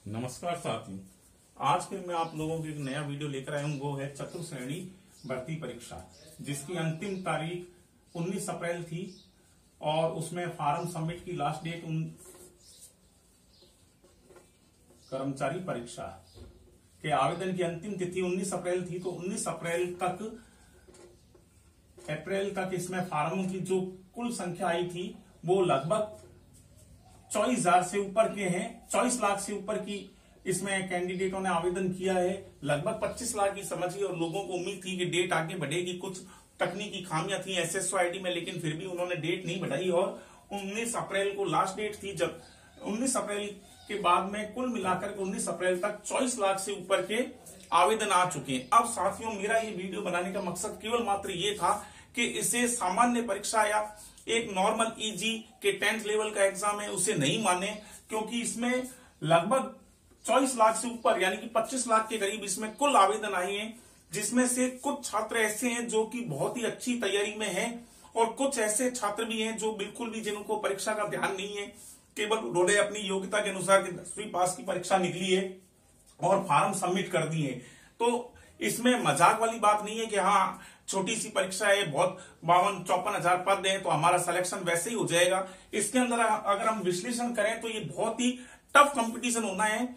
नमस्कार साथियों, आज के मैं आप लोगों के एक नया वीडियो लेकर आया हूं। वो है चतुर्थ श्रेणी भर्ती परीक्षा, जिसकी अंतिम तारीख 19 अप्रैल थी और उसमें फॉर्म सबमिट की लास्ट डेट कर्मचारी परीक्षा के आवेदन की अंतिम तिथि 19 अप्रैल थी। तो 19 अप्रैल तक इसमें फॉर्मों की जो कुल संख्या आई थी वो लगभग 24,000 से ऊपर के हैं। 24 लाख से ऊपर की इसमें कैंडिडेटों ने आवेदन किया है। लगभग 25 लाख की समझिए, और लोगों को उम्मीद थी कि डेट आगे बढ़ेगी। कुछ तकनीकी खामियां थी एसएसओ आईडी में, लेकिन फिर भी उन्होंने डेट नहीं बढ़ाई और 19 अप्रैल को लास्ट डेट थी। जब 19 अप्रैल के बाद में कुल मिलाकर 19 अप्रैल तक 24 लाख से ऊपर के आवेदन आ चुके हैं। अब साथियों, मेरा ये वीडियो बनाने का मकसद केवल मात्र ये था कि इसे सामान्य परीक्षा या एक नॉर्मल ईजी के 10th लेवल का एग्जाम है उसे नहीं माने, क्योंकि इसमें लगभग 24 लाख से ऊपर यानी कि 25 लाख के करीब इसमें कुल आवेदन आए हैं, जिसमें से कुछ छात्र ऐसे हैं जो कि बहुत ही अच्छी तैयारी में हैं और कुछ ऐसे छात्र भी हैं जो बिल्कुल भी जिनको परीक्षा का ध्यान नहीं है। केवल उन्होंने अपनी योग्यता के अनुसार 10वीं पास की परीक्षा निकली है और फॉर्म सबमिट कर दिए। तो इसमें मजाक वाली बात नहीं है कि हाँ छोटी सी परीक्षा है, बहुत 52-54 हजार पद है तो हमारा सिलेक्शन वैसे ही हो जाएगा। इसके अंदर अगर हम विश्लेषण करें तो ये बहुत ही टफ कंपटीशन होना है,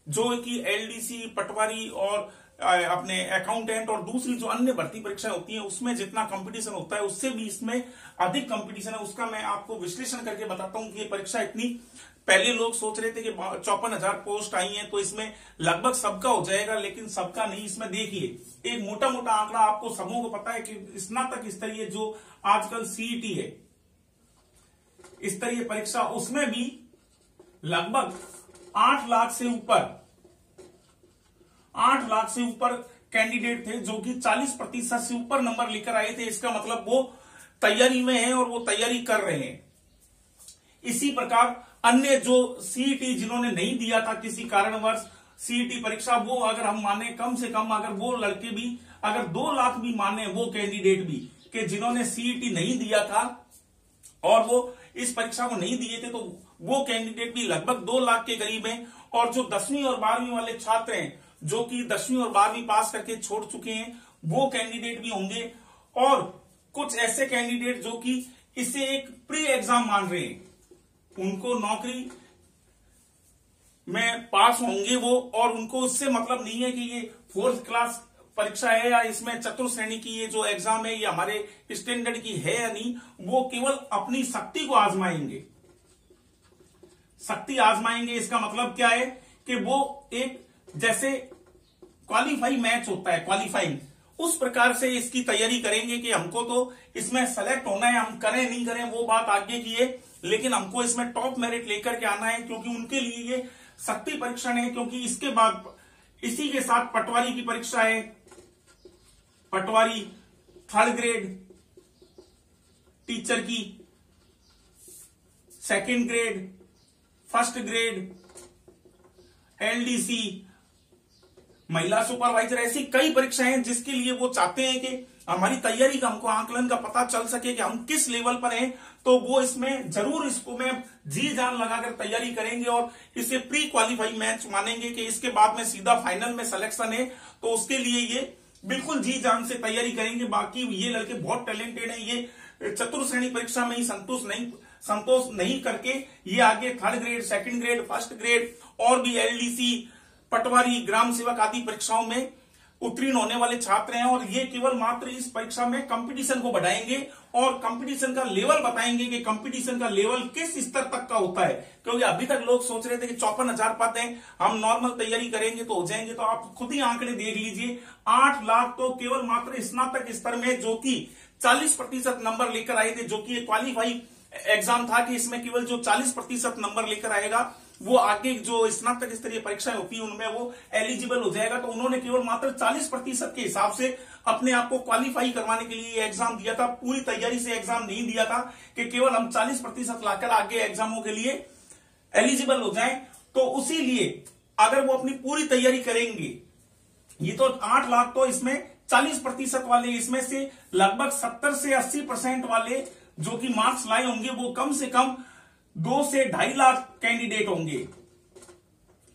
जो कि एलडीसी, पटवारी और अपने अकाउंटेंट और दूसरी जो अन्य भर्ती परीक्षाएं होती हैं उसमें जितना कंपटीशन होता है उससे भी इसमें अधिक कंपटीशन है। उसका मैं आपको विश्लेषण करके बताता हूं कि ये परीक्षा इतनी, पहले लोग सोच रहे थे कि 54,000 पोस्ट आई हैं तो इसमें लगभग सबका हो जाएगा, लेकिन सबका नहीं। इसमें देखिए एक मोटा मोटा आंकड़ा आपको सबों को पता है कि स्नातक स्तरीय जो आजकल सीईटी है, स्तरीय परीक्षा, उसमें भी लगभग 8 लाख से ऊपर कैंडिडेट थे जो कि 40% से ऊपर नंबर लेकर आए थे। इसका मतलब वो तैयारी में हैं और वो तैयारी कर रहे हैं। इसी प्रकार अन्य जो सीईटी जिन्होंने नहीं दिया था किसी कारणवश सीईटी परीक्षा, वो अगर हम माने कम से कम अगर वो लड़के भी अगर 2 लाख भी माने वो कैंडिडेट भी कि जिन्होंने सीईटी नहीं दिया था और वो इस परीक्षा को नहीं दिए थे, तो वो कैंडिडेट भी लगभग 2 लाख के करीब हैं। और जो 10वीं और 12वीं वाले छात्र हैं जो कि 10वीं और 12वीं पास करके छोड़ चुके हैं वो कैंडिडेट भी होंगे, और कुछ ऐसे कैंडिडेट जो कि इसे एक प्री एग्जाम मान रहे हैं, उनको नौकरी में पास होंगे वो, और उनको उससे मतलब नहीं है कि ये 4th क्लास परीक्षा है या इसमें चतुर्थ श्रेणी की ये जो एग्जाम है ये हमारे स्टैंडर्ड की है या नहीं। वो केवल अपनी शक्ति को आजमाएंगे, शक्ति आजमाएंगे। इसका मतलब क्या है कि वो एक जैसे क्वालिफाई मैच होता है, क्वालिफाइंग, उस प्रकार से इसकी तैयारी करेंगे कि हमको तो इसमें सेलेक्ट होना है, हम करें नहीं करें वो बात आगे की है, लेकिन हमको इसमें टॉप मेरिट लेकर के आना है, क्योंकि उनके लिए ये शक्ति परीक्षण है। क्योंकि इसके बाद इसी के साथ पटवारी की परीक्षा है, पटवारी 3rd ग्रेड टीचर की, 2nd grade, 1st grade, LDC, महिला सुपरवाइजर, ऐसी कई परीक्षाएं हैं जिसके लिए वो चाहते हैं कि हमारी तैयारी का हमको आंकलन का पता चल सके कि हम किस लेवल पर हैं। तो वो इसमें जरूर इसको में जी जान लगाकर तैयारी करेंगे और इसे प्री क्वालिफाई मैच मानेंगे कि इसके बाद में सीधा फाइनल में सिलेक्शन है, तो उसके लिए ये बिल्कुल जी जान से तैयारी करेंगे। बाकी ये लड़के बहुत टैलेंटेड हैं, ये चतुर्थ श्रेणी परीक्षा में ही संतोष नहीं करके ये आगे 3rd grade, 2nd grade, 1st grade और भी एलडीसी, पटवारी, ग्राम सेवक आदि परीक्षाओं में उत्तीर्ण होने वाले छात्र हैं। और ये केवल मात्र इस परीक्षा में कंपटीशन को बढ़ाएंगे और कंपटीशन का लेवल बताएंगे कि कंपटीशन का लेवल किस स्तर तक का होता है। क्योंकि अभी तक लोग सोच रहे थे कि 54,000 पद हैं, हम नॉर्मल तैयारी करेंगे तो हो जाएंगे। तो आप खुद ही आंकड़े देख लीजिए, 8 लाख तो केवल मात्र स्नातक स्तर में जो कि 40% नंबर लेकर आए थे, जो कि क्वालिफाई एग्जाम था कि इसमें केवल जो 40% नंबर लेकर आएगा वो आगे जो स्नातक स्तरीय परीक्षाएं होती है उनमें वो एलिजिबल हो जाएगा। तो उन्होंने केवल मात्र 40% के हिसाब से अपने आप को क्वालिफाई करवाने के लिए एग्जाम दिया था, पूरी तैयारी से एग्जाम नहीं दिया था कि केवल हम 40% लाकर आगे एग्जामों के लिए एलिजिबल हो जाएं। तो उसी लिए अगर वो अपनी पूरी तैयारी करेंगे, ये तो 8 लाख तो इसमें 40% वाले, इसमें से लगभग 70 से 80% वाले जो कि मार्क्स लाए होंगे वो कम से कम 2 से 2.5 लाख कैंडिडेट होंगे।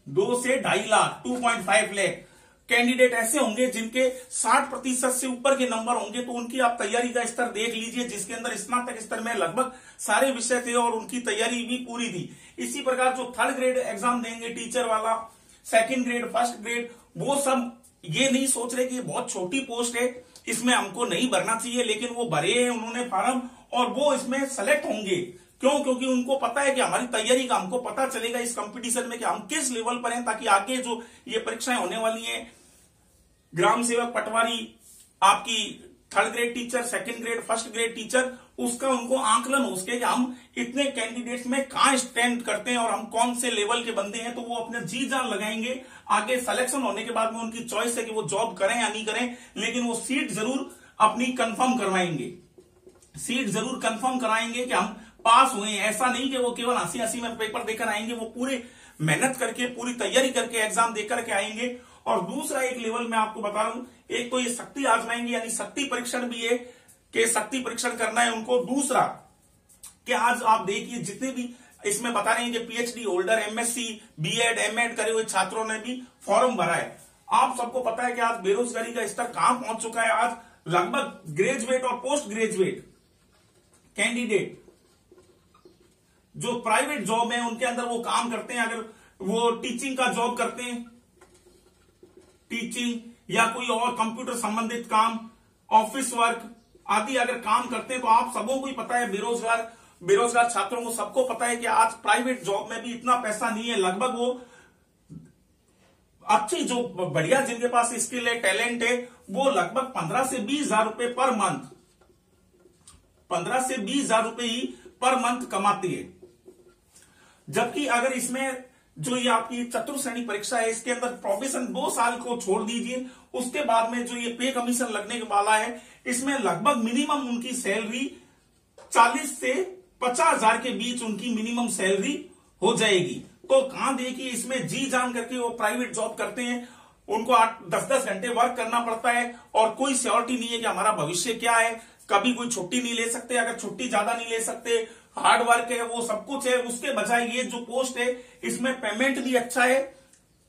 2 से 2.5 लाख 2.5 लाख कैंडिडेट ऐसे होंगे जिनके 60% से ऊपर के नंबर होंगे। तो उनकी आप तैयारी का स्तर देख लीजिए, जिसके अंदर स्नातक स्तर में लगभग सारे विषय थे और उनकी तैयारी भी पूरी थी। इसी प्रकार जो 3rd ग्रेड एग्जाम देंगे टीचर वाला, 2nd ग्रेड, 1st ग्रेड, वो सब ये नहीं सोच रहे कि ये बहुत छोटी पोस्ट है, इसमें हमको नहीं भरना चाहिए, लेकिन वो भरे हैं उन्होंने फॉर्म और वो इसमें सेलेक्ट होंगे। क्यों? क्योंकि उनको पता है कि हमारी तैयारी का हमको पता चलेगा इस कंपटीशन में कि हम किस लेवल पर हैं, ताकि आगे जो ये परीक्षाएं होने वाली हैं, ग्राम सेवक, पटवारी, आपकी 3rd grade teacher, 2nd grade, 1st grade teacher, उसका उनको आंकलन हो सके कि हम इतने कैंडिडेट्स में कहां स्टैंड करते हैं और हम कौन से लेवल के बंदे हैं। तो वो अपने जी जान लगाएंगे। आगे सिलेक्शन होने के बाद में उनकी चॉइस है कि वो जॉब करें या नहीं करें, लेकिन वो सीट जरूर अपनी कंफर्म करवाएंगे, सीट जरूर कंफर्म कराएंगे कि हम पास हुए। ऐसा नहीं कि वो केवल हंसी हंसी में पेपर देकर आएंगे, वो पूरी मेहनत करके, पूरी तैयारी करके एग्जाम देकर के आएंगे। और दूसरा एक लेवल मैं आपको बता रहा हूं, एक तो ये शक्ति आजमाएंगे, यानी शक्ति परीक्षण भी है कि शक्ति परीक्षण करना है उनको। दूसरा कि आज आप देखिए जितने भी इसमें बता रहे हैं कि PhD holder, MSc, BEd, MEd करे हुए छात्रों ने भी फॉर्म भरा है। आप सबको पता है कि आज बेरोजगारी का स्तर कहां पहुंच चुका है। आज लगभग ग्रेजुएट और पोस्ट ग्रेजुएट कैंडिडेट जो प्राइवेट जॉब है उनके अंदर वो काम करते हैं, अगर वो टीचिंग का जॉब करते हैं, टीचिंग या कोई और कंप्यूटर संबंधित काम, ऑफिस वर्क आदि अगर काम करते हैं, तो आप सबों को ही पता है, बेरोजगार छात्रों को सबको पता है कि आज प्राइवेट जॉब में भी इतना पैसा नहीं है। लगभग वो अच्छी जो बढ़िया जिनके पास स्किल है, टैलेंट है, वो लगभग 15 से 20 हजार रुपए पर मंथ, 15 से 20 हजार रुपए ही पर मंथ कमाती है। जबकि अगर इसमें जो ये आपकी चतुर्थ श्रेणी परीक्षा है, इसके अंदर प्रोबेशन 2 साल को छोड़ दीजिए, उसके बाद में जो ये पे कमीशन लगने वाला है, इसमें लगभग मिनिमम उनकी सैलरी 40 से 50 हजार के बीच उनकी मिनिमम सैलरी हो जाएगी। तो कहां देखिए, इसमें जी जान करके वो प्राइवेट जॉब करते हैं, उनको 8-10 घंटे वर्क करना पड़ता है और कोई श्योरिटी नहीं है कि हमारा भविष्य क्या है। कभी कोई छुट्टी नहीं ले सकते, अगर छुट्टी ज्यादा नहीं ले सकते, हार्ड वर्क है, वो सब कुछ है। उसके बजाय ये जो पोस्ट है, इसमें पेमेंट भी अच्छा है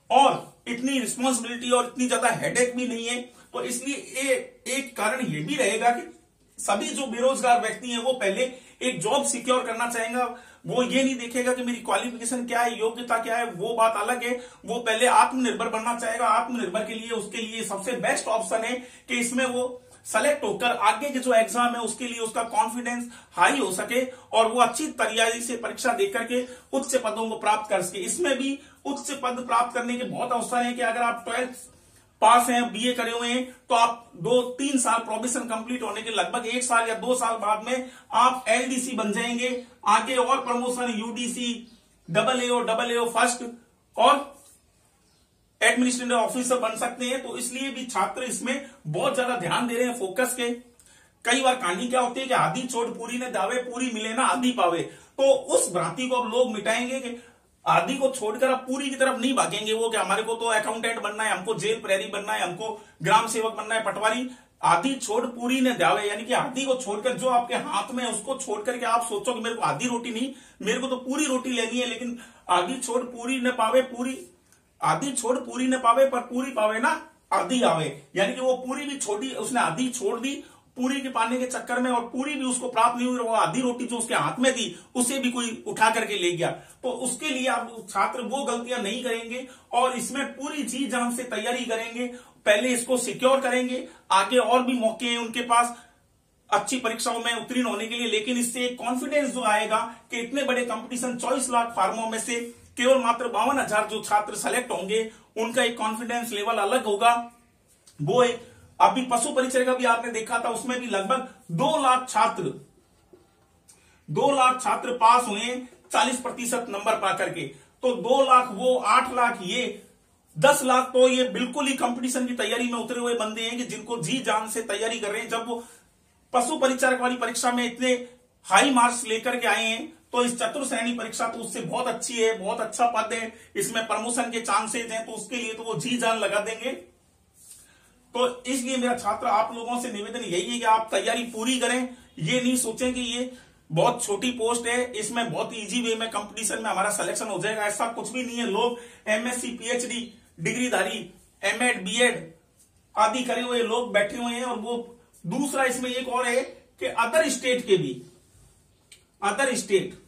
और इतनी रिस्पॉन्सिबिलिटी और इतनी ज्यादा हेडेक भी नहीं है। तो इसलिए एक कारण ये भी रहेगा कि सभी जो बेरोजगार व्यक्ति हैं वो पहले एक जॉब सिक्योर करना चाहेगा। वो ये नहीं देखेगा कि मेरी क्वालिफिकेशन क्या है, योग्यता क्या है, वो बात अलग है। वो पहले आत्मनिर्भर बनना चाहेगा। आत्मनिर्भर के लिए उसके लिए सबसे बेस्ट ऑप्शन है कि इसमें वो सेलेक्ट होकर आगे के जो एग्जाम है उसके लिए उसका कॉन्फिडेंस हाई हो सके और वो अच्छी तैयारी से परीक्षा देकर के उच्च पदों को प्राप्त कर सके। इसमें भी उच्च पद प्राप्त करने के बहुत अवसर है कि अगर आप 12th पास हैं, बीए करे हुए हैं, तो आप 2-3 साल प्रोबेशन कंप्लीट होने के लगभग 1 साल या 2 साल बाद में आप एलडीसी बन जाएंगे। आगे और प्रमोशन यूडीसी, AAO फर्स्ट और एडमिनिस्ट्रेटिव ऑफिसर बन सकते हैं। तो इसलिए भी छात्र इसमें बहुत ज्यादा ध्यान दे रहे हैं, फोकस के। कई बार कहानी क्या होती है कि आधी छोड़ पूरी ने दावे, पूरी मिले ना आधी पावे। तो उस भ्रांति को अब लोग मिटाएंगे कि आधी को छोड़कर अब पूरी की तरफ नहीं भागेंगे वो कि हमारे को तो अकाउंटेंट बनना है, हमको जेल प्रहरी बनना है, हमको ग्राम सेवक बनना है, पटवारी। आधी छोड़ पूरी ने दावे, यानी कि आधी को छोड़कर जो आपके हाथ में है उसको छोड़कर के आप सोचो कि मेरे को आधी रोटी नहीं, मेरे को तो पूरी रोटी लेनी है। लेकिन आधी छोड़ पूरी न पावे, आधी छोड़ पूरी न पावे पर पूरी पावे ना आधी आवे। यानी कि वो पूरी भी छोड़ी, उसने आधी छोड़ दी पूरी के पाने के चक्कर में, और पूरी भी उसको प्राप्त नहीं हुई। वो आधी रोटी जो उसके हाथ में थी उसे भी कोई उठा करके ले गया। तो उसके लिए आप छात्र वो गलतियां नहीं करेंगे और इसमें पूरी जी जान से तैयारी करेंगे। पहले इसको सिक्योर करेंगे, आगे और भी मौके हैं उनके पास अच्छी परीक्षाओं में उत्तीर्ण होने के लिए। लेकिन इससे एक कॉन्फिडेंस जो आएगा कि इतने बड़े कंपटीशन 24 लाख फार्मों में से केवल मात्र 52,000 जो छात्र सेलेक्ट होंगे, उनका एक कॉन्फिडेंस लेवल अलग होगा। वो एक अभी पशु परिचय का भी आपने देखा था, उसमें भी लगभग 2 लाख छात्र पास हुए 40% नंबर पा करके। तो 2 लाख वो, 8 लाख ये, 10 लाख तो ये बिल्कुल ही कंपटीशन की तैयारी में उतरे हुए बंदे हैं कि जिनको जी जान से तैयारी कर रहे हैं। जब वो पशु परिचारक वाली परीक्षा में इतने हाई मार्क्स लेकर के आए हैं, तो इस चतुर्थ श्रेणी परीक्षा तो उससे बहुत अच्छी है, बहुत अच्छा पद है, इसमें प्रमोशन के चांसेज हैं, तो उसके लिए तो वो जी जान लगा देंगे। तो इसलिए मेरा छात्र आप लोगों से निवेदन यही है कि आप तैयारी पूरी करें। ये नहीं सोचें कि ये बहुत छोटी पोस्ट है, इसमें बहुत इजी वे में कंपटीशन में हमारा सिलेक्शन हो जाएगा, ऐसा कुछ भी नहीं है। लोग एमएससी पीएचडी डिग्रीधारी, एमएड बीएड आदि करे हुए लोग बैठे हुए हैं। और वो दूसरा इसमें एक और है कि अदर स्टेट के भी, अदर स्टेट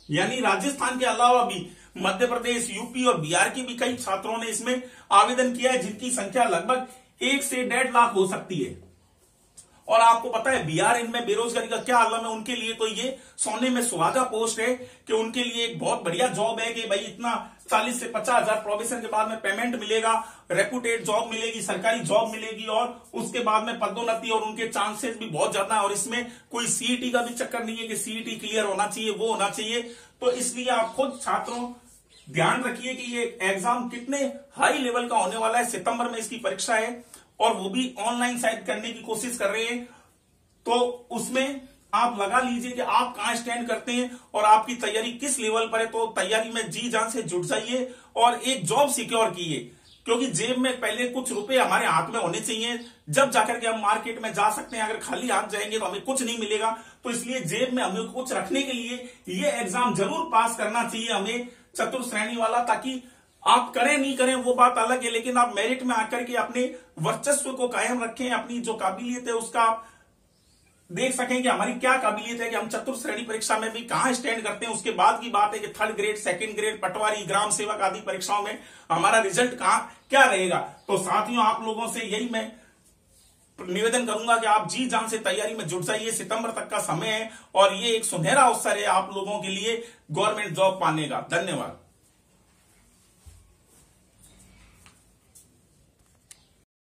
यानी राजस्थान के अलावा भी मध्य प्रदेश, यूपी और बिहार के भी कई छात्रों ने इसमें आवेदन किया है, जिनकी संख्या लगभग 1 से 1.5 लाख हो सकती है। और आपको पता है बिहार इनमें बेरोजगारी का क्या आलम है, उनके लिए तो ये सोने में सुहागा पोस्ट है कि उनके लिए एक बहुत बढ़िया जॉब है कि भाई इतना 40 से 50,000 प्रोबेशन के बाद में पेमेंट मिलेगा, रेपुटेड जॉब मिलेगी, सरकारी जॉब मिलेगी और उसके बाद में पदोन्नति और उनके चांसेस भी बहुत ज्यादा है। और इसमें कोई सीईटी का भी चक्कर नहीं है कि सीईटी क्लियर होना चाहिए, वो होना चाहिए। तो इसलिए आप खुद छात्रों ध्यान रखिए कि ये एग्जाम कितने हाई लेवल का होने वाला है। सितंबर में इसकी परीक्षा है और वो भी ऑनलाइन शायद करने की कोशिश कर रहे हैं। तो उसमें आप लगा लीजिए कि आप कहां स्टैंड करते हैं और आपकी तैयारी किस लेवल पर है। तो तैयारी में जी जान से जुट जाइए और एक जॉब सिक्योर कीजिए, क्योंकि जेब में पहले कुछ रुपए हमारे हाथ में होने चाहिए, जब जाकर के हम मार्केट में जा सकते हैं। अगर खाली हाथ जाएंगे तो हमें कुछ नहीं मिलेगा। तो इसलिए जेब में हमें कुछ रखने के लिए ये एग्जाम जरूर पास करना चाहिए हमें, चतुर्थ श्रेणी वाला। ताकि आप करें नहीं करें वो बात अलग है, लेकिन आप मेरिट में आकर के अपने वर्चस्व को कायम रखें, अपनी जो काबिलियत है उसका देख सकें कि हमारी क्या काबिलियत है, कि हम चतुर्थ श्रेणी परीक्षा में भी कहां स्टैंड करते हैं। उसके बाद की बात है कि 3rd ग्रेड, 2nd ग्रेड, पटवारी, ग्राम सेवक आदि परीक्षाओं में हमारा रिजल्ट कहां क्या रहेगा। तो साथियों आप लोगों से यही मैं निवेदन करूंगा कि आप जी जान से तैयारी में जुट जाइए। सितंबर तक का समय है और ये एक सुनहरा अवसर है आप लोगों के लिए गवर्नमेंट जॉब पाने का। धन्यवाद।